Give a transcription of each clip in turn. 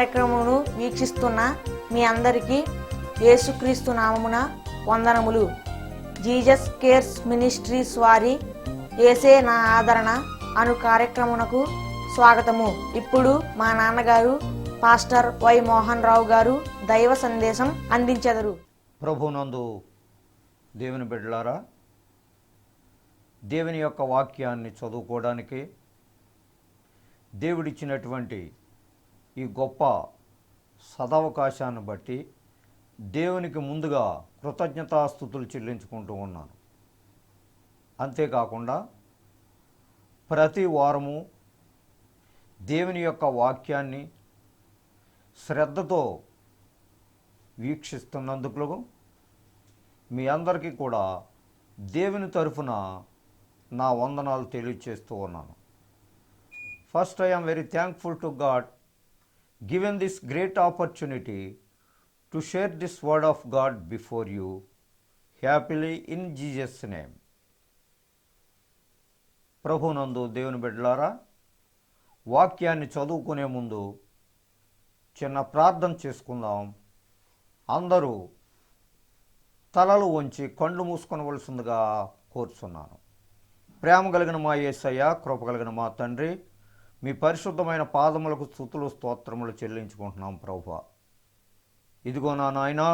కార్యక్రమమును వీక్షిస్తున్న మీ అందరికీ యేసుక్రీస్తు నామమున వందనములు. జీసస్ కేర్స్ మినిస్ట్రీస్ వారి యేసే నా ఆదరణ అను కార్యక్రమునకు స్వాగతము. ఇప్పుడు మా నాన్నగారు పాస్టర్ వై మోహన్ రావు గారు దైవ సందేశం అందించెదరు. ప్రభునందు దేవుని బిడ్డలారా, దేవుని యొక్క వాక్యాన్ని చదువుకోవడానికి దేవుడిచ్చినటువంటి ఈ గొప్ప సదవకాశాన్ని బట్టి దేవునికి ముందుగా కృతజ్ఞతాస్తుతులు చెల్లించుకుంటూ ఉన్నాను. అంతేకాకుండా ప్రతి వారము దేవుని యొక్క వాక్యాన్ని శ్రద్ధతో వీక్షిస్తున్నందుకు మీ అందరికీ కూడా దేవుని తరఫున నా వందనాలు తెలియజేస్తూ ఉన్నాను. First, I am very thankful to God given this great opportunity to share this word of God before you happily in Jesus' name. ప్రభునందు దేవుని బిడ్డలారా, వాక్యాన్ని చదువుకునే ముందు చిన్న ప్రార్థన చేసుకుందాం. అందరూ తలలు వంచి కళ్ళు మూసుకొనవలసిందిగా కోరుచున్నాను. ప్రేమ కలిగిన మా యేసయ్య, కృప కలిగిన మా తండ్రి, మీ పరిశుద్ధమైన పాదములకు స్తుతులు స్తోత్రములు చెల్లించుకుంటున్నాం ప్రభువా. ఇదిగో నా నాయనా,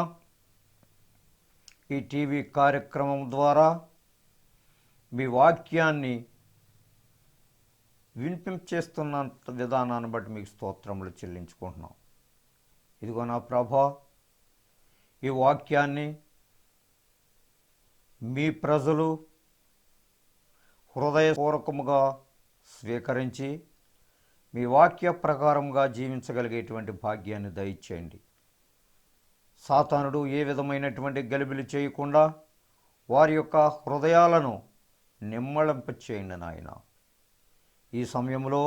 ఈ టీవీ కార్యక్రమం ద్వారా మీ వాక్యాన్ని వినిపించేస్తున్న విధానాన్ని బట్టి మీకు స్తోత్రములు చెల్లించుకుంటున్నాం. ఇదిగో నా ప్రభా, ఈ వాక్యాన్ని మీ ప్రజలు హృదయపూర్వకముగా స్వీకరించి మీ వాక్య ప్రకారంగా జీవించగలిగేటువంటి భాగ్యాన్ని దయచేయండి. సాతానుడు ఏ విధమైనటువంటి గలిబిలి చేయకుండా వారి యొక్క హృదయాలను నిమ్మళింపచేయండి నాయన. ఈ సమయంలో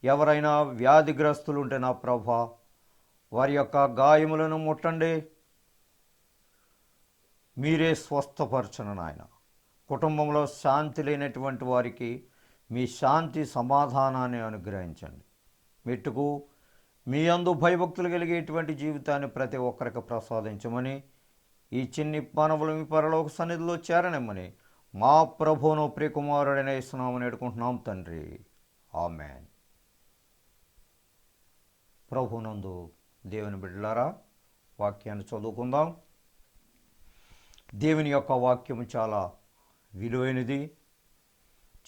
ఎవరైనా వ్యాధిగ్రస్తులు ఉంటే నా ప్రభా, వారి యొక్క గాయములను ముట్టండి, మీరే స్వస్థపరచను నాయన. కుటుంబంలో శాంతి లేనటువంటి వారికి మీ శాంతి సమాధానాన్ని అనుగ్రహించండి. మెట్టుకు మీ యందు భయభక్తులు కలిగేటువంటి జీవితాన్ని ప్రతి ఒక్కరికి ప్రసాదించమని, ఈ చిన్ని మానవులు మీ పరలోక సన్నిధిలో చేరనిమ్మని మా ప్రభువును ప్రియకుమారుడైన యేసునామమున వేడుకుంటున్నాం తండ్రి, ఆమేన్. ప్రభునందు దేవుని బిడ్డలారా, వాక్యాన్ని చదువుకుందాం. దేవుని యొక్క వాక్యము చాలా విలువైనది,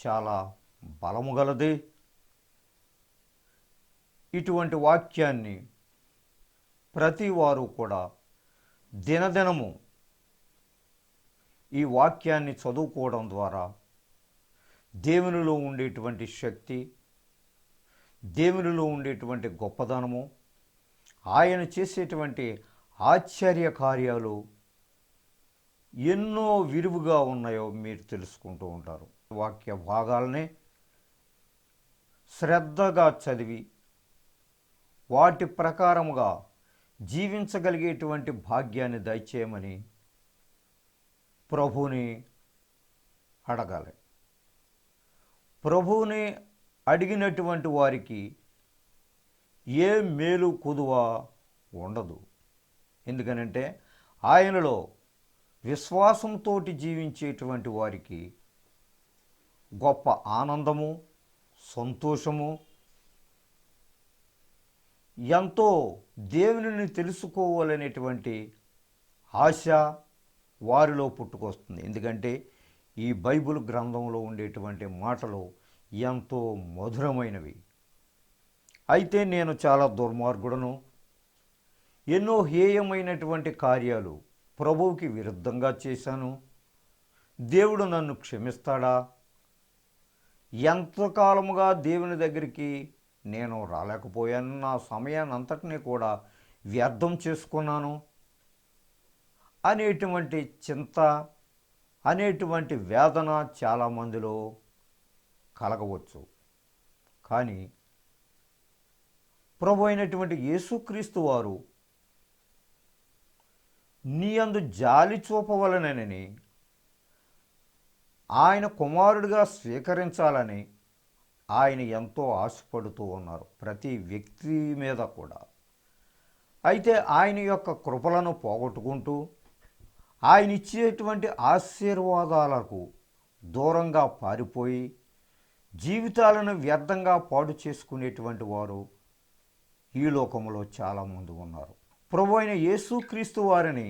చాలా బలము గలది. ఇటువంటి వాక్యాన్ని ప్రతి వారు కూడా దినదినము ఈ వాక్యాన్ని చదువుకోవడం ద్వారా దేవునిలో ఉండేటువంటి శక్తి, దేవునిలో ఉండేటువంటి గొప్పదనము, ఆయన చేసేటువంటి ఆశ్చర్య కార్యాలు ఎన్నో విరివిగా ఉన్నాయో మీరు తెలుసుకుంటూ ఉంటారు. వాక్య భాగాలని శ్రద్ధగా చదివి వాటి ప్రకారముగా జీవించగలిగేటువంటి భాగ్యాన్ని దయచేయమని ప్రభువుని అడగాలి. ప్రభువుని అడిగినటువంటి వారికి ఏ మేలు కుదువ ఉండదు. ఎందుకనంటే ఆయనలో విశ్వాసంతో జీవించేటువంటి వారికి గొప్ప ఆనందము, సంతోషము, ఎంతో దేవునిని తెలుసుకోవాలనేటువంటి ఆశ వారిలో పుట్టుకొస్తుంది. ఎందుకంటే ఈ బైబిల్ గ్రంథంలో ఉండేటువంటి మాటలు ఎంతో మధురమైనవి. అయితే నేను చాలా దుర్మార్గుడను, ఎన్నో హేయమైనటువంటి కార్యాలు ప్రభువుకి విరుద్ధంగా చేశాను. దేవుడు నన్ను క్షమిస్తాడా? ఎంతకాలముగా దేవుని దగ్గరికి నేను రాలేకపోయాను, నా సమయాన్ని అంతటినీ కూడా వ్యర్థం చేసుకున్నాను అనేటువంటి చింత, అనేటువంటి వేదన చాలామందిలో కలగవచ్చు. కానీ ప్రభు అయినటువంటి యేసుక్రీస్తు వారు నీ యందు జాలి చూపవలనని ఆయన కుమారుడిగా స్వీకరించాలని ఆయన ఎంతో ఆశపడుతూ ఉన్నారు. ప్రతి వ్యక్తి మీద కూడా అయితే ఆయన యొక్క కృపలను పోగొట్టుకుంటూ ఆయన ఇచ్చేటువంటి ఆశీర్వాదాలకు దూరంగా పారిపోయి జీవితాలను వ్యర్థంగా పాడు చేసుకునేటువంటి వారు ఈ లోకంలో చాలామంది ఉన్నారు. ప్రభు అయిన యేసుక్రీస్తు వారిని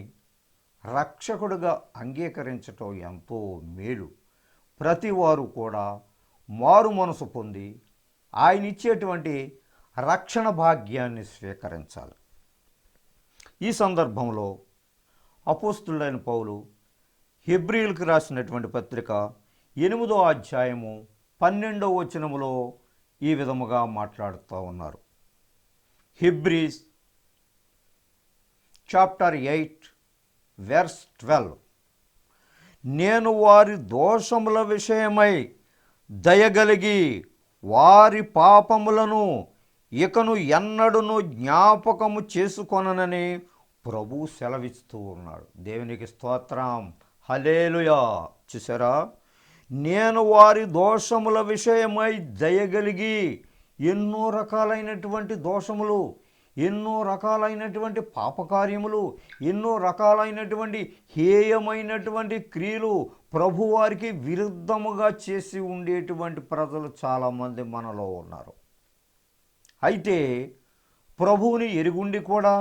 రక్షకుడిగా అంగీకరించటం ఎంతో మేలు. ప్రతి వారు కూడా మారు మనసు పొంది ఆయన ఇచ్చేటువంటి రక్షణ భాగ్యాన్ని స్వీకరించాలి. ఈ సందర్భంలో అపోస్తులైన పౌలు హెబ్రీయులకు రాసినటువంటి పత్రిక 8వ అధ్యాయము 12వ వచనములో ఈ విధముగా మాట్లాడుతూ ఉన్నారు. హెబ్రీస్ చాప్టర్ 8 వెర్స్ 12, నేను వారి దోషముల విషయమై దయగలిగి వారి పాపములను ఇకను ఎన్నడును జ్ఞాపకము చేసుకొననని ప్రభు సెలవిస్తూ ఉన్నాడు. దేవునికి స్తోత్రం, హల్లెలూయా. చూసారా, నేను వారి దోషముల విషయమై దయగలిగి, ఎన్నో రకాలైనటువంటి దోషములు, ఎన్నో రకాలైనటువంటి పాపకార్యములు, ఎన్నో రకాలైనటువంటి హేయమైనటువంటి క్రియలు ప్రభువారికి విరుద్ధముగా చేసి ఉండేటువంటి ప్రజలు చాలామంది మనలో ఉన్నారు. అయితే ప్రభువుని ఎరుగుండి కూడా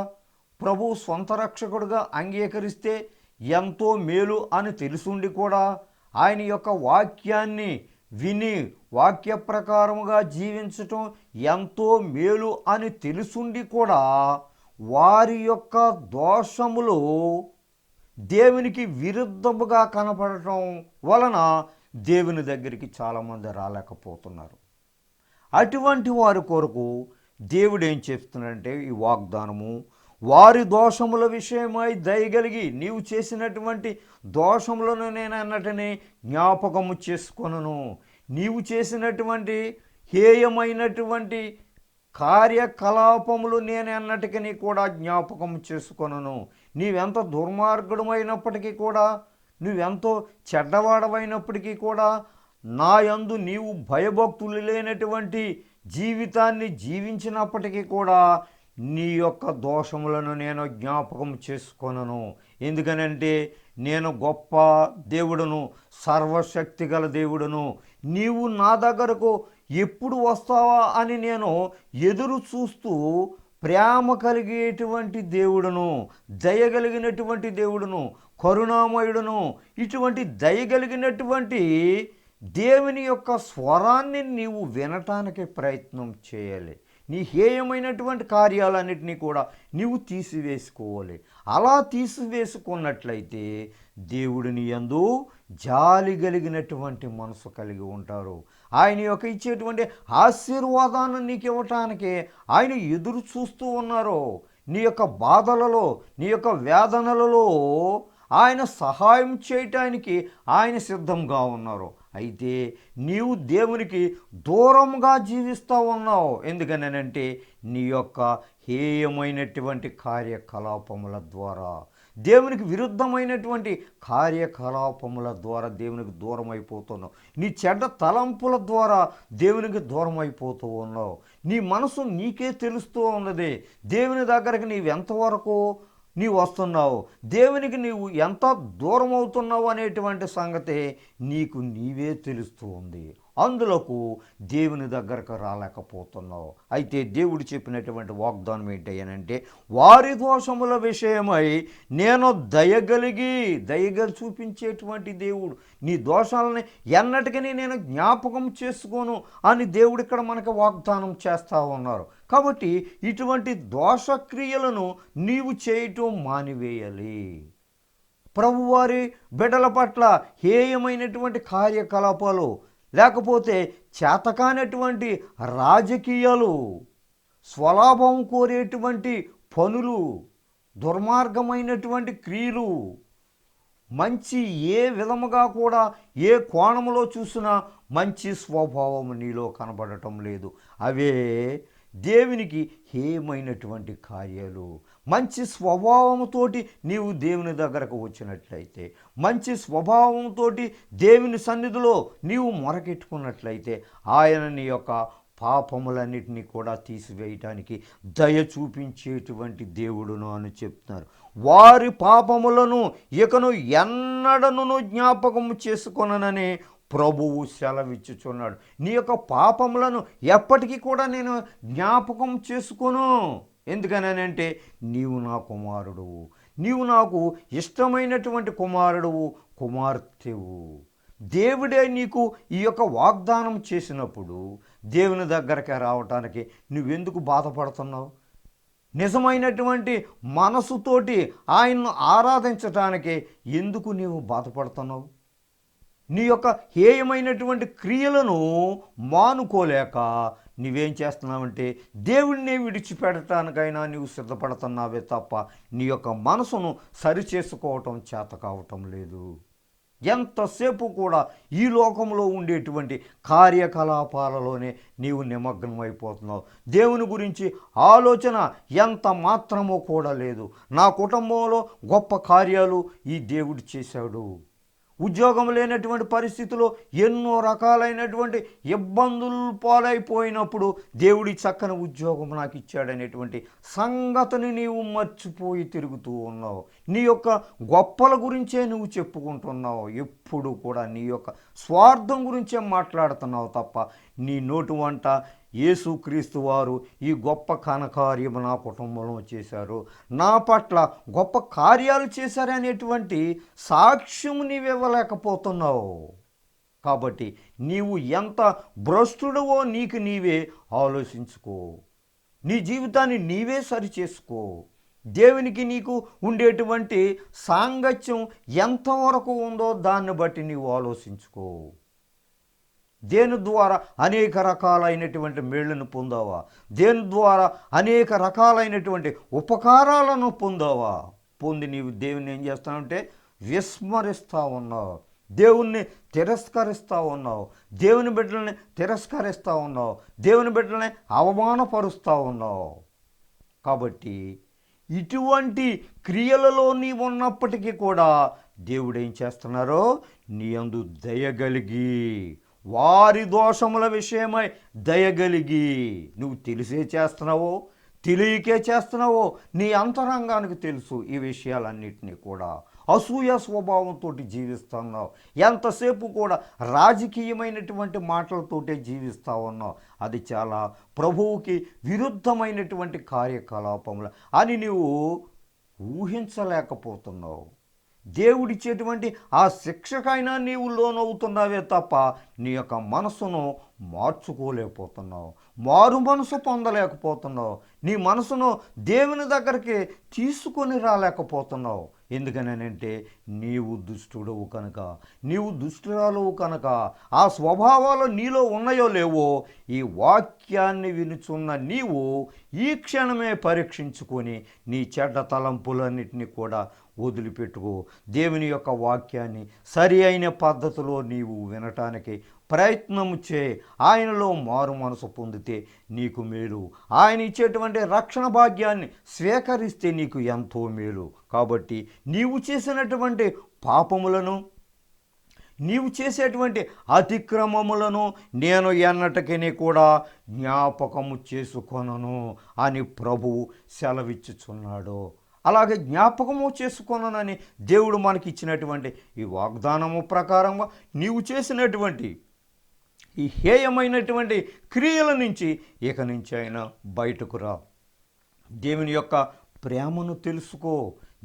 ప్రభు స్వంత రక్షకుడుగా అంగీకరిస్తే ఎంతో మేలు అని తెలుసుండి కూడా ఆయన యొక్క వాక్యాన్ని విని వాక్య ప్రకారముగా జీవించటం ఎంతో మేలు అని తెలుసుండి కూడా వారి యొక్క దోషములు దేవునికి విరుద్ధముగా కనపడటం వలన దేవుని దగ్గరికి చాలామంది రాలేకపోతున్నారు. అటువంటి వారి కొరకు దేవుడు ఏం చెప్తున్నాడంటే, ఈ వాగ్దానము, వారి దోషముల విషయమై దయగలిగి నీవు చేసినటువంటి దోషములను నేను అన్నటనే జ్ఞాపకము చేసుకొనను. నీవు చేసినటువంటి హేయమైనటువంటి కార్యకలాపములు నేను అన్నటికీ కూడా జ్ఞాపకం చేసుకొనను. నీవెంత దుర్మార్గుడమైనప్పటికీ కూడా, నువ్వెంతో చెడ్డవాడమైనప్పటికీ కూడా, నా యందు నీవు భయభక్తులు లేనటువంటి జీవితాన్ని జీవించినప్పటికీ కూడా నీ యొక్క దోషములను నేను జ్ఞాపకం చేసుకొనను. ఎందుకనంటే నేను గొప్ప దేవుడును, సర్వశక్తి గల దేవుడును. నీవు నా దగ్గరకు ఎప్పుడు వస్తావా అని నేను ఎదురు చూస్తూ ప్రేమ కలిగేటువంటి దేవుడును, దయగలిగినటువంటి దేవుడును, కరుణామయుడును. ఇటువంటి దయగలిగినటువంటి దేవుని యొక్క స్వరాన్ని నీవు వినటానికి ప్రయత్నం చేయాలి. నీ హేయమైనటువంటి కార్యాలన్నింటినీ కూడా నీవు తీసివేసుకోవాలి. అలా తీసివేసుకున్నట్లయితే దేవుడిని యందు జాలి కలిగినటువంటి మనసు కలిగి ఉంటారు. ఆయన యొక్క ఇచ్చేటువంటి ఆశీర్వాదాన్ని నీకు ఇవ్వటానికి ఆయన ఎదురు చూస్తూ ఉన్నారు. నీ యొక్క బాధలలో, నీ యొక్క వేదనలలో ఆయన సహాయం చేయటానికి ఆయన సిద్ధంగా ఉన్నారు. అయితే నీవు దేవునికి దూరంగా జీవిస్తూ ఉన్నావు. ఎందుకనంటే నీ యొక్క హేయమైనటువంటి కార్యకలాపముల ద్వారా, దేవునికి విరుద్ధమైనటువంటి కార్యకలాపముల ద్వారా దేవునికి దూరం అయిపోతున్నావు. నీ చెడ్డ తలంపుల ద్వారా దేవునికి దూరం అయిపోతూ ఉన్నావు. నీ మనసు నీకే తెలుస్తూ ఉన్నది. దేవుని దగ్గరికి నీవు ఎంతవరకు నీవు వస్తున్నావు, దేవునికి నీవు ఎంత దూరం అవుతున్నావు అనేటువంటి సంగతి నీకు నీవే తెలుస్తూ ఉంది. అందులోకి దేవుని దగ్గరకు రాలేకపోతున్నావు. అయితే దేవుడు చెప్పినటువంటి వాగ్దానం ఏంటంటే, వారి దోషముల విషయమై నేను దయగలిగి చూపించేటువంటి దేవుడు. నీ దోషాలని ఎన్నటికీ నేను జ్ఞాపకం చేసుకోను అని దేవుడు ఇక్కడ మనకు వాగ్దానం చేస్తూ ఉన్నారు. కాబట్టి ఇటువంటి దోషక్రియలను నీవు చేయటం మానివేయాలి. ప్రభువారి బిడ్డల పట్ల హేయమైనటువంటి కార్యకలాపాలు, లేకపోతే చేతకానటువంటి రాజకీయాలు, స్వలాభం కోరేటువంటి పనులు, దుర్మార్గమైనటువంటి క్రియలు, మంచి ఏ విధముగా కూడా ఏ కోణంలో చూసినా మంచి స్వభావం నీలో కనబడటం లేదు. అవే దేవునికి హేయమైనటువంటి కార్యాలు. మంచి స్వభావంతో నీవు దేవుని దగ్గరకు వచ్చినట్లయితే, మంచి స్వభావంతో దేవుని సన్నిధిలో నీవు మొరకెట్టుకున్నట్లయితే ఆయన నీ యొక్క పాపములన్నిటినీ కూడా తీసివేయటానికి దయ చూపించేటువంటి దేవుడును అని చెప్తున్నారు. వారి పాపములను ఇకను ఎన్నడను జ్ఞాపకము చేసుకొననని ప్రభువు సెలవిచ్చుచున్నాడు. నీ యొక్క పాపములను ఎప్పటికీ కూడా నేను జ్ఞాపకం చేసుకోను. ఎందుకనంటే నీవు నా కుమారుడువు, నీవు నాకు ఇష్టమైనటువంటి కుమారుడువు, కుమార్తెవు. దేవుడే నీకు ఈ యొక్క వాగ్దానం చేసినప్పుడు దేవుని దగ్గరికి రావటానికి నువ్వెందుకు బాధపడుతున్నావు? నిజమైనటువంటి మనసుతోటి ఆయన్ను ఆరాధించటానికి ఎందుకు నీవు బాధపడుతున్నావు? నీ యొక్క హేయమైనటువంటి క్రియలను మానుకోలేక నువ్వేం చేస్తున్నావంటే దేవుడిని విడిచిపెట్టడానికైనా నీవు సిద్ధపడుతున్నావే తప్ప నీ యొక్క మనసును సరిచేసుకోవటం చేత కావటం లేదు. ఎంతసేపు కూడా ఈ లోకంలో ఉండేటువంటి కార్యకలాపాలలోనే నీవు నిమగ్నం అయిపోతున్నావు. దేవుని గురించి ఆలోచన ఎంత మాత్రమో కూడా లేదు. నా కుటుంబంలో గొప్ప కార్యాలు ఈ దేవుడు చేశాడు. ఉద్యోగం లేనటువంటి పరిస్థితుల్లో ఎన్నో రకాలైనటువంటి ఇబ్బందులు పాలైపోయినప్పుడు దేవుడి చక్కని ఉద్యోగం నాకు ఇచ్చాడనేటువంటి సంగతిని నీవు మర్చిపోయి తిరుగుతూ ఉన్నావు. నీ యొక్క గొప్పల గురించే నువ్వు చెప్పుకుంటున్నావు. ఎప్పుడు కూడా నీ యొక్క స్వార్థం గురించే మాట్లాడుతున్నావు తప్ప నీ నోటి వంట యేసుక్రీస్తు వారు ఈ గొప్ప ఘనకార్యము నా కుటుంబంలో చేశారు, నా పట్ల గొప్ప కార్యాలు చేశారనేటువంటి సాక్ష్యము నీవివ్వలేకపోతున్నావు. కాబట్టి నీవు ఎంత భ్రష్టుడవో నీకు నీవే ఆలోచించుకో. నీ జీవితాన్ని నీవే సరిచేసుకో. దేవునికి నీకు ఉండేటువంటి సాంగత్యం ఎంతవరకు ఉందో దాన్ని బట్టి నీవు ఆలోచించుకో. దేని ద్వారా అనేక రకాలైనటువంటి మేళ్లను పొందావా? దేని ద్వారా అనేక రకాలైనటువంటి ఉపకారాలను పొందావా? పొంది నీవు దేవుని ఏం చేస్తావంటే విస్మరిస్తూ ఉన్నావు, దేవుణ్ణి తిరస్కరిస్తూ ఉన్నావు, దేవుని బిడ్డల్ని తిరస్కరిస్తూ ఉన్నావు, దేవుని బిడ్డల్ని అవమానపరుస్తూ ఉన్నావు. కాబట్టి ఇటువంటి క్రియలలో నీవు ఉన్నప్పటికీ కూడా దేవుడు ఏం చేస్తున్నారో నీ యందు దయగలిగి, వారి దోషముల విషయమై దయగలిగి, నువ్వు తెలిసే చేస్తున్నావో తెలియకే చేస్తున్నావో నీ అంతరంగానికి తెలుసు ఈ విషయాలన్నింటినీ కూడా. అసూయ స్వభావంతో జీవిస్తున్నావు. ఎంతసేపు కూడా రాజకీయమైనటువంటి మాటలతోటే జీవిస్తూ ఉన్నావు. అది చాలా ప్రభువుకి విరుద్ధమైనటువంటి కార్యకలాపములు అని నీవు ఊహించలేకపోతున్నావు. దేవుడిచ్చేటువంటి ఆ శిక్షకైనా నీవు లోనవుతున్నావే తప్ప నీ యొక్క మనసును మార్చుకోలేకపోతున్నావు, మారు మనసు పొందలేకపోతున్నావు, నీ మనసును దేవుని దగ్గరికి తీసుకొని రాలేకపోతున్నావు. ఎందుకనంటే నీవు దుష్టుడవు కనుక, నీవు దుష్టురాలువు కనుక, ఆ స్వభావాలు నీలో ఉన్నాయో లేవో ఈ వాక్యాన్ని వినుచున్న నీవు ఈ క్షణమే పరీక్షించుకొని నీ చెడ్డ తలంపులన్నిటినీ కూడా వదిలిపెట్టుకో. దేవుని యొక్క వాక్యాన్ని సరి అయిన పద్ధతిలో నీవు వినటానికి ప్రయత్నము చే. ఆయనలో మారు మనసు పొందితే నీకు మేలు. ఆయన ఇచ్చేటువంటి రక్షణ భాగ్యాన్ని స్వీకరిస్తే నీకు ఎంతో మేలు. కాబట్టి నీవు చేసినటువంటి పాపములను, నీవు చేసేటువంటి అతిక్రమములను నేను ఎన్నటికీ కూడా జ్ఞాపకము చేసుకొనను అని ప్రభువు సెలవిచ్చుచున్నాడు. అలాగే జ్ఞాపకము చేసుకొననని దేవుడు మనకి ఇచ్చినటువంటి ఈ వాగ్దానము ప్రకారంగా నీవు చేసినటువంటి ఈ హేయమైనటువంటి క్రియల నుంచి ఇక నుంచి అయినా బయటకు రా. దేవుని యొక్క ప్రేమను తెలుసుకో.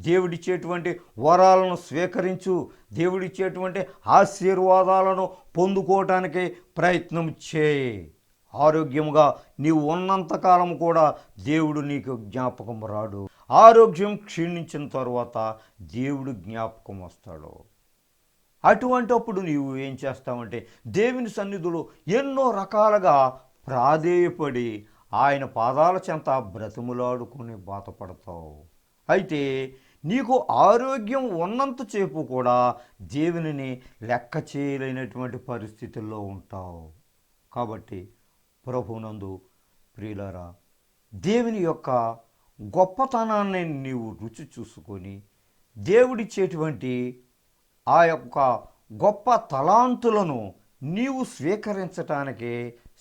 దేవుడిచ్చేటువంటి వరాలను స్వీకరించు. దేవుడిచ్చేటువంటి ఆశీర్వాదాలను పొందుకోవటానికి ప్రయత్నం చేయి. ఆరోగ్యముగా నీవు ఉన్నంతకాలం కూడా దేవుడు నీకు జ్ఞాపకం రాడు. ఆరోగ్యం క్షీణించిన తర్వాత దేవుడు జ్ఞాపకం వస్తాడు. అటువంటప్పుడు నీవు ఏం చేస్తావంటే దేవుని సన్నిధిలో ఎన్నో రకాలుగా ప్రాధేయపడి ఆయన పాదాల చెంత బ్రతిములాడుకొని బాధపడతావు. అయితే నీకు ఆరోగ్యం ఉన్నంతసేపు కూడా దేవునిని లెక్క చేయలేనటువంటి పరిస్థితుల్లో ఉంటావు. కాబట్టి ప్రభునందు ప్రియులారా, దేవుని యొక్క గొప్పతనాన్ని నీవు రుచి చూసుకొని దేవుడిచ్చేటువంటి ఆ యొక్క గొప్ప తలాంతులను నీవు స్వీకరించటానికి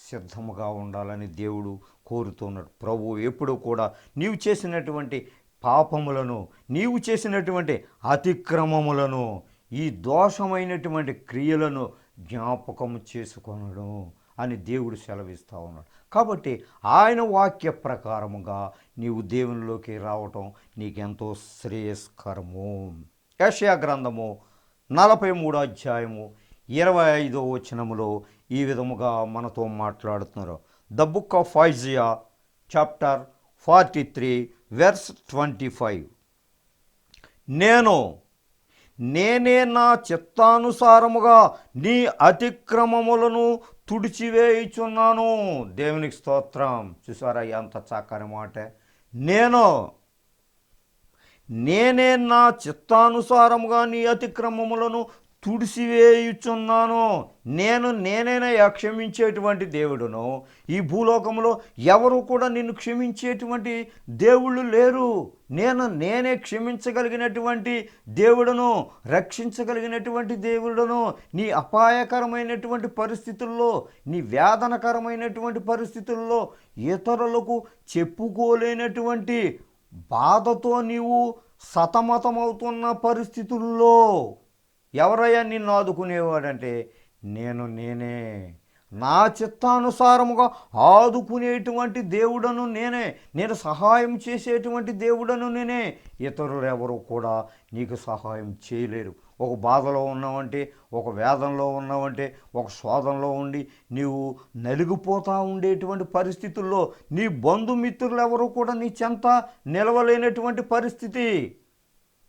సిద్ధముగా ఉండాలని దేవుడు కోరుతున్నాడు. ప్రభువు ఎప్పుడూ కూడా నీవు చేసినటువంటి పాపములను, నీవు చేసినటువంటి అతిక్రమములను, ఈ దోషమైనటువంటి క్రియలను జ్ఞాపకం చేసుకొనడం అని దేవుడు సెలవిస్తూ ఉన్నాడు. కాబట్టి ఆయన వాక్య ప్రకారముగా నీవు దేవునిలోకి రావటం నీకెంతో శ్రేయస్కరము. యెషయా గ్రంథము 43 అధ్యాయము 25వ వచనములో ఈ విధముగా మనతో మాట్లాడుతున్నారు. The book of Isaiah chapter 43 verse 25. నేనే నా చిత్తానుసారముగా నీ అతిక్రమములను తుడిచివేయుచున్నాను. దేవునికి స్తోత్రం. చూసారా ఎంత చక్కని మాట. నేనే నా చిత్తానుసారముగా నీ అతిక్రమములను తుడిసివేయుచున్నాను. నేనైనా క్షమించేటువంటి దేవుడును. ఈ భూలోకంలో ఎవరు కూడా నిన్ను క్షమించేటువంటి దేవుళ్ళు లేరు. నేనే క్షమించగలిగినటువంటి దేవుడును, రక్షించగలిగినటువంటి దేవుడును. నీ అపాయకరమైనటువంటి పరిస్థితుల్లో, నీ వేదనకరమైనటువంటి పరిస్థితుల్లో, ఇతరులకు చెప్పుకోలేనటువంటి బాధతో నీవు సతమతమవుతున్న పరిస్థితుల్లో ఎవరయ్యా నిన్ను ఆదుకునేవాడంటే నేనే. నా చిత్తానుసారముగా ఆదుకునేటువంటి దేవుడను నేనే. నేను సహాయం చేసేటువంటి దేవుడను నేనే. ఇతరులు ఎవరు కూడా నీకు సహాయం చేయలేరు. ఒక బాధలో ఉన్నావంటే, ఒక వేదనలో ఉన్నావంటే, ఒక శోధనలో ఉండి నీవు నలిగిపోతూ ఉండేటువంటి పరిస్థితుల్లో నీ బంధుమిత్రులు ఎవరు కూడా నీ చెంత నిలవలేనటువంటి పరిస్థితి.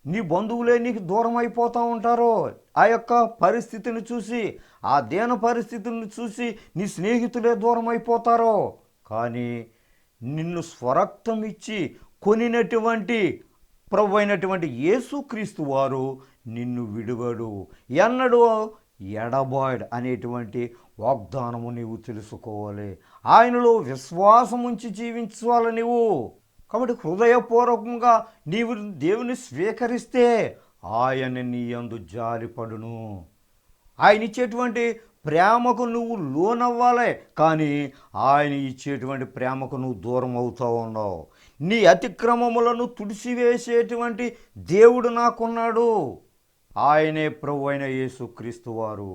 నీ బంధువులే నీకు దూరం అయిపోతూ ఉంటారు. ఆ యొక్క పరిస్థితిని చూసి, ఆ దీన పరిస్థితిని చూసి నీ స్నేహితులే దూరం అయిపోతారు. కానీ నిన్ను స్వరక్తం ఇచ్చి కొనినటువంటి ప్రభు అయినటువంటి యేసుక్రీస్తు వారు నిన్ను విడువడు, ఎన్నడూ ఎడబాయడు అనేటువంటి వాగ్దానము నీవు తెలుసుకోవాలి. ఆయనలో విశ్వాసం ఉంచి జీవించాలి నీవు. కాబట్టి హృదయపూర్వకంగా నీవు దేవుని స్వీకరిస్తే ఆయన నీ యందు జాలిపడును. ఆయన ఇచ్చేటువంటి ప్రేమకు నువ్వు లోనవ్వాలి. కానీ ఆయన ఇచ్చేటువంటి ప్రేమకు నువ్వు దూరం అవుతూ ఉన్నావు. నీ అతిక్రమములను తుడిసివేసేటువంటి దేవుడు నాకున్నాడు. ఆయనే ప్రభు అయిన యేసుక్రీస్తు వారు.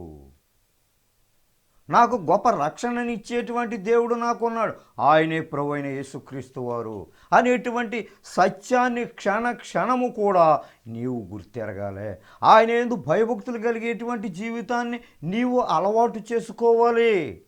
నాకు గొప్ప రక్షణనిచ్చేటువంటి దేవుడు నాకున్నాడు. ఆయనే ప్రభు అయిన యేసుక్రీస్తు వారు అనేటువంటి సత్యాన్ని క్షణము కూడా నీవు గుర్తెరగాలి. ఆయన యందు భయభక్తులు కలిగేటువంటి జీవితాన్ని నీవు అలవాటు చేసుకోవాలి.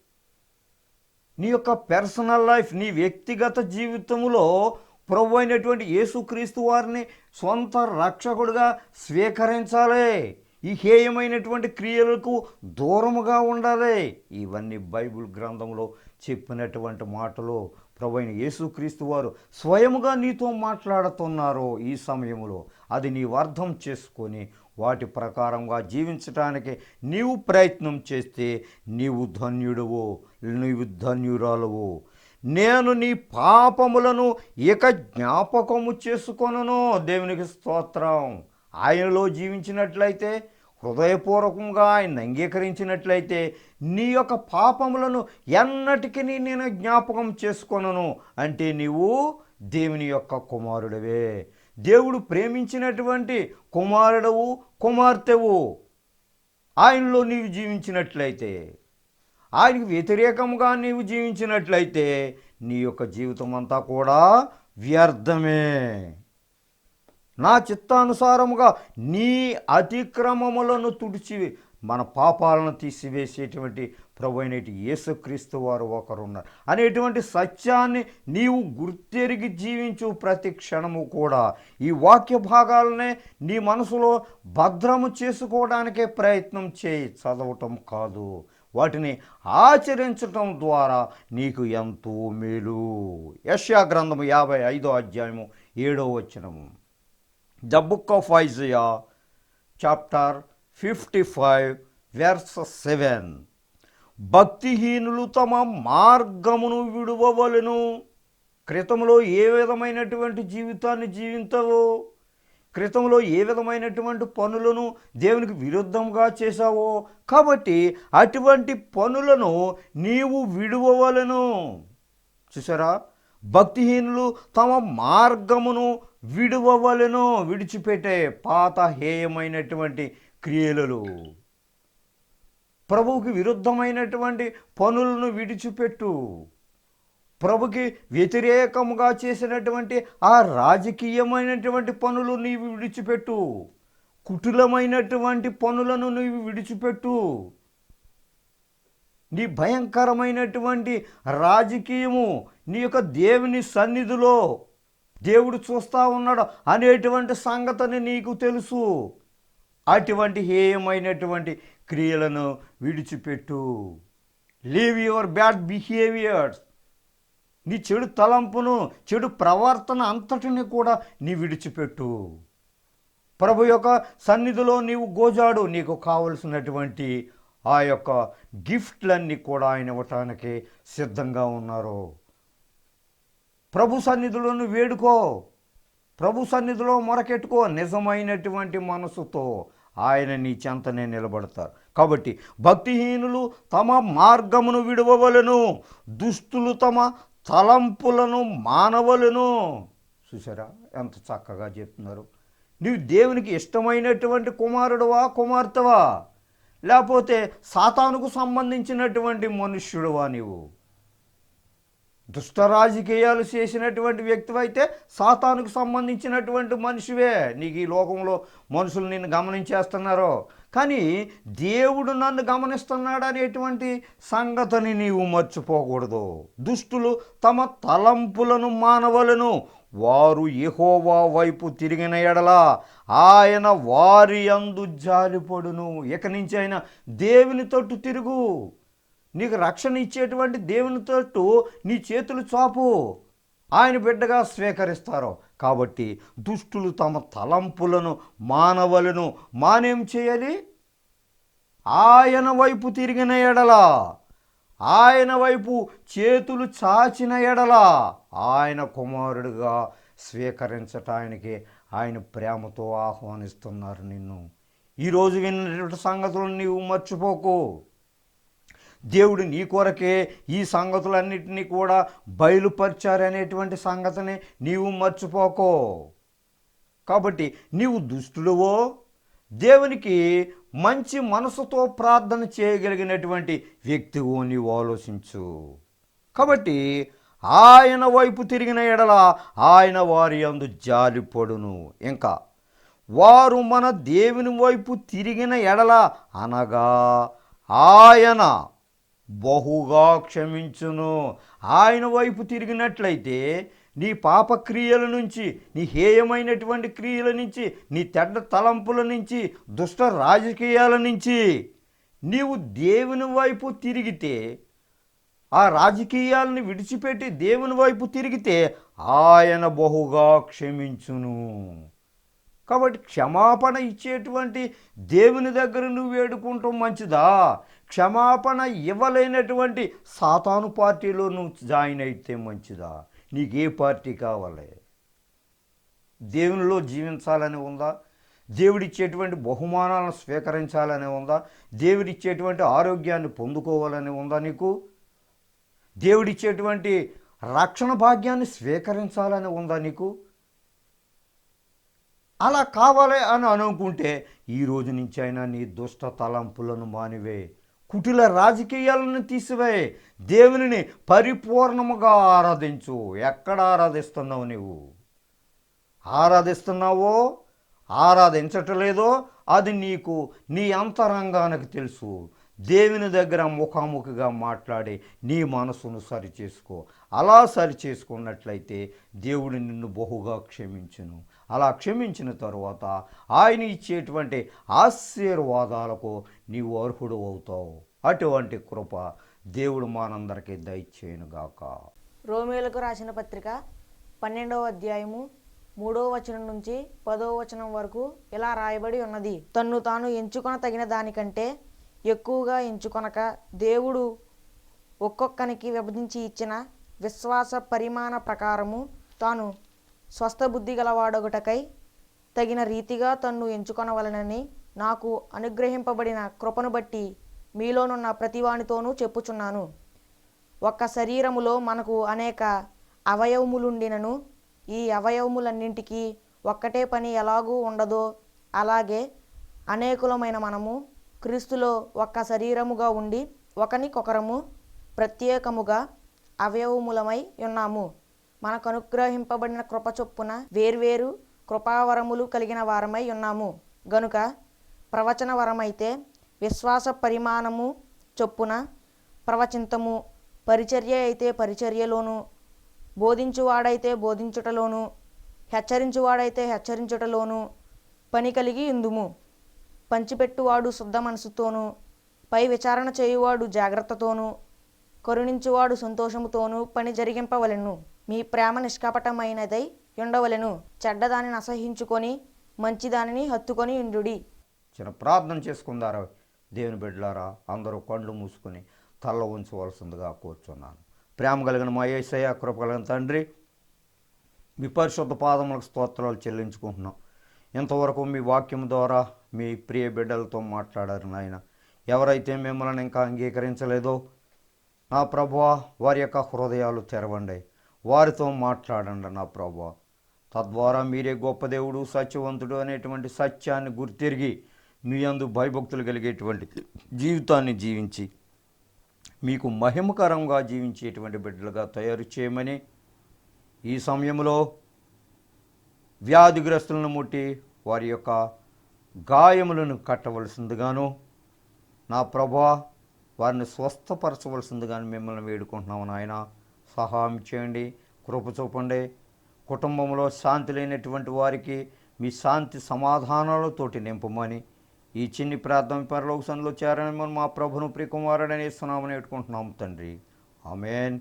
నీ యొక్క పర్సనల్ లైఫ్, నీ వ్యక్తిగత జీవితంలో ప్రభు అయినటువంటి యేసుక్రీస్తు వారిని సొంత రక్షకుడిగా స్వీకరించాలి. ఈ హేయమైనటువంటి క్రియలకు దూరముగా ఉండాలి. ఇవన్నీ బైబిల్ గ్రంథంలో చెప్పినటువంటి మాటలు ప్రభు అయిన యేసుక్రీస్తు వారు స్వయముగా నీతో మాట్లాడుతున్నారు. ఈ సమయంలో అది నీవు అర్థం చేసుకొని వాటి ప్రకారంగా జీవించడానికి నీవు ప్రయత్నం చేస్తే నీవు ధన్యుడువు, నీవు ధన్యురాలువు. నేను నీ పాపములను ఇక జ్ఞాపకము చేసుకొనును. దేవునికి స్తోత్రం. ఆయనలో జీవించినట్లయితే, హృదయపూర్వకంగా ఆయన అంగీకరించినట్లయితే నీ యొక్క పాపములను ఎన్నటికీ నేను జ్ఞాపకం చేసుకొనను. అంటే నీవు దేవుని యొక్క కుమారుడవే. దేవుడు ప్రేమించినటువంటి కుమారుడవు, కుమార్తెవు. ఆయనలో నీవు జీవించినట్లయితే, ఆయనకు వ్యతిరేకంగా నీవు జీవించినట్లయితే నీ యొక్క జీవితం అంతా కూడా వ్యర్థమే. నా చిత్తానుసారముగా నీ అతిక్రమములను తుడిచి మన పాపాలను తీసివేసేటువంటి ప్రభు అయినటి యేసుక్రీస్తు వారు ఒకరున్నారు అనేటువంటి సత్యాన్ని నీవు గుర్తెరిగి జీవించు. ప్రతి క్షణము కూడా ఈ వాక్య భాగాలనే నీ మనసులో భద్రము చేసుకోవడానికే ప్రయత్నం చేయి, చదవటం కాదు. వాటిని ఆచరించటం ద్వారా నీకు ఎంతో మేలు. యెషయా గ్రంథము 55వ అధ్యాయము 7వ వచనము. The book of Isaiah chapter 55 verse 7. భక్తిహీనులు తమ మార్గమును విడువవలెను. క్రితంలో ఏ విధమైనటువంటి జీవితాన్ని జీవించవో, క్రితంలో ఏ విధమైనటువంటి పనులను దేవునికి విరుద్ధంగా చేశావో, కాబట్టి అటువంటి పనులను నీవు విడువవలెను. చూసారా, భక్తిహీనులు తమ మార్గమును విడువవలెను, విడిచిపెట్టే పాత హేయమైనటువంటి క్రియలు, ప్రభువుకి విరుద్ధమైనటువంటి పనులను విడిచిపెట్టు. ప్రభుకి వ్యతిరేకముగా చేసినటువంటి ఆ రాజకీయమైనటువంటి పనులు నీవు విడిచిపెట్టు. కుటిలమైనటువంటి పనులను నీవు విడిచిపెట్టు. నీ భయంకరమైనటువంటి రాజకీయము నీ యొక్క దేవుని సన్నిధిలో దేవుడు చూస్తూ ఉన్నాడు అనేటువంటి సంగతిని నీకు తెలుసు. అటువంటి హేయమైనటువంటి క్రియలను విడిచిపెట్టు. Leave your bad behaviours. నీ చెడు తలంపును, చెడు ప్రవర్తన అంతటిని కూడా నీ విడిచిపెట్టు. ప్రభు యొక్క సన్నిధిలో నీవు గోజాడు. నీకు కావలసినటువంటి ఆ యొక్క గిఫ్ట్లన్నీ కూడా ఆయన ఇవ్వటానికి సిద్ధంగా ఉన్నారు. ప్రభు సన్నిధిలో నువ్వు వేడుకో, ప్రభు సన్నిధిలో మొరకెట్టుకో. నిజమైనటువంటి మనసుతో ఆయన నీ చెంతనే నిలబడతారు. కాబట్టి భక్తిహీనులు తమ మార్గమును విడవవలెను, దుష్టులు తమ తలంపులను మానవలను. చూసారా ఎంత చక్కగా చెప్తున్నారు. నీవు దేవునికి ఇష్టమైనటువంటి కుమారుడువా, కుమార్తెవా, లేకపోతే సాతానుకు సంబంధించినటువంటి మనుష్యుడువా? నీవు దుష్ట రాజకీయాలు చేసినటువంటి వ్యక్తివైతే సాతానుకు సంబంధించినటువంటి మనిషివే. నీకు ఈ లోకంలో మనుషులు నిన్ను గమనించేస్తున్నారు, కానీ దేవుడు నన్ను గమనిస్తున్నాడు అనేటువంటి సంగతిని నీవు మర్చిపోకూడదు. దుష్టులు తమ తలంపులను మానవలను, వారు యెహోవా వైపు తిరిగిన ఎడల ఆయన వారి యందు జాలిపడును. ఇక నుంచి ఆయన దేవుని తట్టు తిరుగు. నీకు రక్షణ ఇచ్చేటువంటి దేవుని తట్టు నీ చేతులు చాపు, ఆయన బిడ్డగా స్వీకరిస్తారు. కాబట్టి దుష్టులు తమ తలంపులను మానవలను, మానేం చేయాలి? ఆయన వైపు తిరిగిన ఎడల, ఆయన వైపు చేతులు చాచిన ఎడల ఆయన కుమారుడిగా స్వీకరించటానికి ఆయన ప్రేమతో ఆహ్వానిస్తున్నారు నిన్ను. ఈరోజు విన్నటువంటి సంగతులను నీవు మర్చిపోకు. దేవుడు నీ కొరకే ఈ సంగతులన్నిటినీ కూడా బయలుపరిచారనేటువంటి సంగతిని నీవు మర్చిపోకో. కాబట్టి నీవు దుష్టుడువో, దేవునికి మంచి మనసుతో ప్రార్థన చేయగలిగినటువంటి వ్యక్తివో నీవు ఆలోచించు. కాబట్టి ఆయన వైపు తిరిగిన ఎడల ఆయన వారి యందు జాలిపడును. ఇంకా వారు మన దేవుని వైపు తిరిగిన ఎడల అనగా ఆయన బహుగా క్షమించును. ఆయన వైపు తిరిగినట్లయితే నీ పాపక్రియల నుంచి, నీ హేయమైనటువంటి క్రియల నుంచి, నీ చెడ్డ తలంపుల నుంచి, దుష్ట రాజకీయాల నుంచి నీవు దేవుని వైపు తిరిగితే, ఆ రాజకీయాలను విడిచిపెట్టి దేవుని వైపు తిరిగితే ఆయన బహుగా క్షమించును. కాబట్టి క్షమాపణ ఇచ్చేటువంటి దేవుని దగ్గర నువ్వు వేడుకుంటాం మంచిదా? క్షమాపణ ఇవ్వలేనటువంటి సాతాను పార్టీలో నువ్వు జాయిన్ అయితే మంచిదా? నీకే పార్టీ కావాలి? దేవునిలో జీవించాలని ఉందా? దేవుడిచ్చేటువంటి బహుమానాలను స్వీకరించాలని ఉందా? దేవుడిచ్చేటువంటి ఆరోగ్యాన్ని పొందుకోవాలని ఉందా నీకు? దేవుడిచ్చేటువంటి రక్షణ భాగ్యాన్ని స్వీకరించాలని ఉందా నీకు? అలా కావాలి అని అనుకుంటే ఈ రోజు నుంచి అయినా నీ దుష్ట తలంపులను మానివే, కుటిల రాజకీయాలను తీసివే, దేవునిని పరిపూర్ణముగా ఆరాధించు. ఎక్కడ ఆరాధిస్తున్నావు? నీవు ఆరాధిస్తున్నావో ఆరాధించటలేదో అది నీకు నీ అంతరంగానికి తెలుసు. దేవుని దగ్గర ముఖాముఖిగా మాట్లాడి నీ మనసును సరిచేసుకో. అలా సరిచేసుకున్నట్లయితే దేవుడు నిన్ను బహుగా క్షమించును. అలా క్షమించిన తరువాత ఆయన ఇచ్చేటువంటి ఆశీర్వాదాలకు నీవు అర్హుడు అవుతావు. అటువంటి కృప దేవుడు మనందరికీ దయచేయునుగాక. రోమేలకు రాసిన పత్రిక 12వ అధ్యాయము 3వ వచనం నుంచి 10వ వచనం వరకు ఇలా రాయబడి ఉన్నది. తన్ను తాను ఎంచుకొన తగిన దానికంటే ఎక్కువగా ఎంచుకొనక దేవుడు ఒక్కొక్కనికి విభజించి ఇచ్చిన విశ్వాస పరిమాణ ప్రకారము తాను స్వస్థ బుద్ధి గలవాడొకటకై తగిన రీతిగా తన్ను ఎంచుకొనవలనని నాకు అనుగ్రహింపబడిన కృపను బట్టి మీలోనున్న ప్రతివానితోనూ చెప్పుచున్నాను. ఒక్క శరీరములో మనకు అనేక అవయవములుండినను ఈ అవయవములన్నింటికీ ఒక్కటే పని ఎలాగూ ఉండదో అలాగే అనేకులమైన మనము క్రీస్తులో ఒక్క శరీరముగా ఉండి ఒకనికొకరము ప్రత్యేకముగా అవయవములమై ఉన్నాము. మనకు అనుగ్రహింపబడిన కృప చొప్పున వేర్వేరు కృపావరములు కలిగిన వారమై ఉన్నాము గనుక ప్రవచన వరమైతే విశ్వాస పరిమాణము చొప్పున ప్రవచింతము, పరిచర్య అయితే పరిచర్యలోను, బోధించువాడైతే బోధించుటలోను, హెచ్చరించువాడైతే హెచ్చరించుటలోను పని కలిగి ఉందుము. పంచిపెట్టువాడు శుద్ధ మనసుతోనూ, పై విచారణ చేయువాడు జాగ్రత్తతోనూ, కరుణించువాడు సంతోషముతోనూ పని జరిగింపవలెను. మీ ప్రేమ నిష్కపటమైనదై ఉండవలెను. చెడ్డదానిని అసహించుకొని మంచిదానిని హత్తుకొని ఉండుడి. చిన్న ప్రార్థన చేసుకుందారా దేవుని బిడ్డలారా, అందరూ కళ్ళు మూసుకొని తల్ల ఉంచవలసిందిగా కూర్చున్నాను. ప్రేమ కలిగిన మా యేసయ్య, కృప కలిగిన తండ్రి, మీ పరిశుద్ధ పాదములకు స్తోత్రాలు చెల్లించుకుంటున్నాం. ఇంతవరకు మీ వాక్యం ద్వారా మీ ప్రియ బిడ్డలతో మాట్లాడారు నాయన. ఎవరైతే మిమ్మల్ని ఇంకా అంగీకరించలేదో నా ప్రభువా, వారి యొక్క హృదయాలు తెరవండి, వారితో మాట్లాడండి నా ప్రభువా. తద్వారా మీరే గొప్ప దేవుడు, సత్యవంతుడు అనేటువంటి సత్యాన్ని గుర్తిరిగి మీ యందు భయభక్తులు కలిగేటువంటి జీవితాన్ని జీవించి మీకు మహిమకరంగా జీవించేటువంటి బిడ్డలుగా తయారు చేయమని, ఈ సమయంలో వ్యాధిగ్రస్తులను ముట్టి వారి యొక్క గాయములను కట్టవలసిందిగాను నా ప్రభువా, వారిని స్వస్థపరచవలసిందిగాను మిమ్మల్ని వేడుకుంటున్నాము నాయన. సహాయం చేయండి, కృప చూపండి. కుటుంబంలో శాంతి లేనటువంటి వారికి మీ శాంతి సమాధానాలతోటి నింపమని ఈ చిన్ని ప్రార్థన పరలోక సన్నిధిలో చేరని మా ప్రభును ప్రియకుమారుడని యేసునామమున వేడుకుంటున్నాము తండ్రి. ఆమేన్.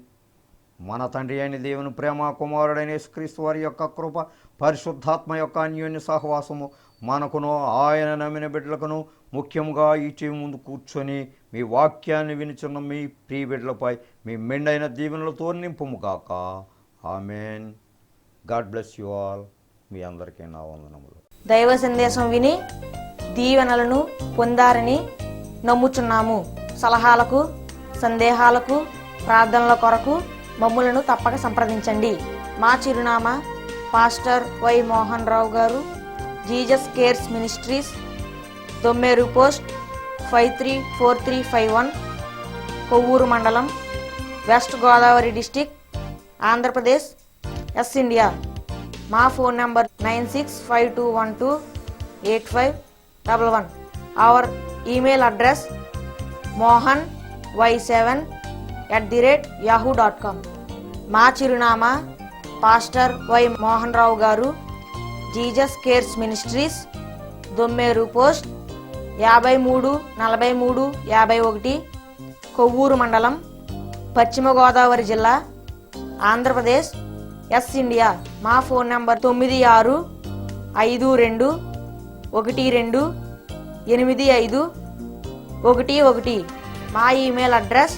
మన తండ్రి అయిన దేవుని ప్రేమ, కుమారుడైన యేసుక్రీస్తు వారి యొక్క కృప, పరిశుద్ధాత్మ యొక్క అన్యోన్య సహవాసము మనకును ఆయన నమ్మిన బిడ్డలకును, ముఖ్యంగా ఈ టీవీ ముందు కూర్చొని మీ వాక్యాన్ని వినిచున్న మీ ప్రియ బిడ్డలపై మీ మెండైన దీవెనలతో నింపుముగాక. Amen. God bless you all. మీ అందరికీ నా వందనములు. దైవ సందేశం విని దీవెనలను పొందారని నమ్ముచున్నాము. సలహాలకు, సందేహాలకు, ప్రార్థనల కొరకు మమ్ములను తప్పక సంప్రదించండి. మా చిరునామా pastor Y Mohan Rao garu, Jesus Cares Ministries, Dommeru post 534351, Kovvur మండలం, West Godavari district, Andhra Pradesh, S India. మా phone number 9652128511. Our email address mohany7@yahoo.com. మా చిరునామా pastor Y Mohan Rao garu, Jesus Cares Ministries, Dommeru post 534351, Kovvur మండలం, పశ్చిమ గోదావరి జిల్లా, ఆంధ్రప్రదేశ్, ఎస్ ఇండియా. మా ఫోన్ నంబర్ 9652128511. మా ఈమెయిల్ అడ్రస్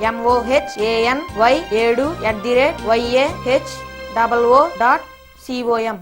mohany7@yahoo.com.